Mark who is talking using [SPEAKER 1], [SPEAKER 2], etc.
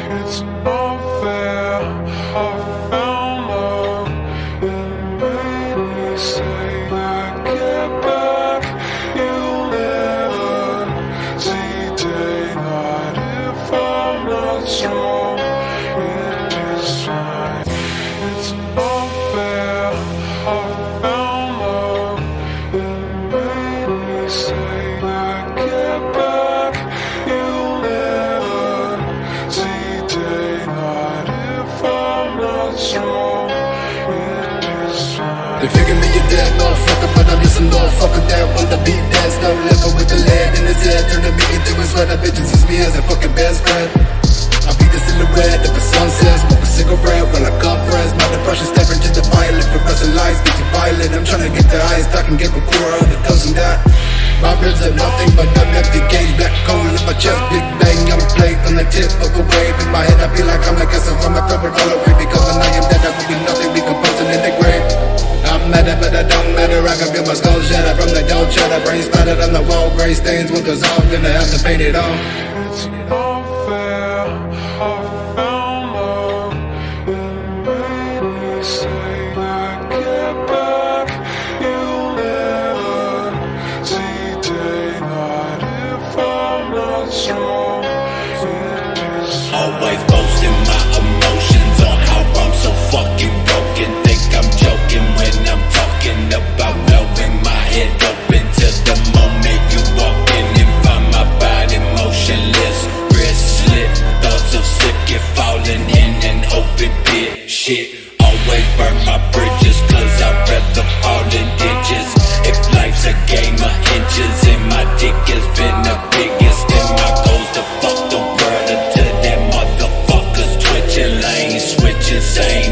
[SPEAKER 1] It's unfair. I found love. It made me say that get back. You'll never see daylight if I'm not strong. It is fine. It's unfair. I found love. It made me say that get back. You'll never see daylight if I'm not strong. It is fine.
[SPEAKER 2] They figure me a dead motherfucker, but I'm just a motherfucker that wanna beat that snow liquor with the lead in his head. Turn me into his sweat, that bitches use me as a fucking best friend. I beat the silhouette of a sunset, smoke a cigarette while I compress. My depression stepping to the violet, progressing lies, get you violent. I'm trying to get the highest I can get before all the dozen that. My ribs are nothing but an empty gauge, black coal in my chest, big bang, I'm a plate on the tip of a wave. In my head I feel like I'm like a son, my throat all away. Because when I am dead I will be nothing, decomposing in the grave. I'm mad but I don't matter, I can feel my skull shatter from the dough chatter. Brain splattered on the wall, gray stains will dissolve, gonna have to paint it on.
[SPEAKER 1] It's unfair. I found love. It made me say that get back. You'll never see daylight if I'm not strong. It is
[SPEAKER 3] Always boasting my emotions on how I'm so fucking broken. Think I'm joking when I'm talking about blowing my head open to the moment you walk in and find my body motionless. Wrist slit, thoughts of slipping, falling in an open pit. Shit, always burn my bridges, cause I'd rather fall in ditches. If life's a game of inches and my dick has been the biggest, then my goal's to fuck the world until that motherfucker's twitching lanes, switching sane.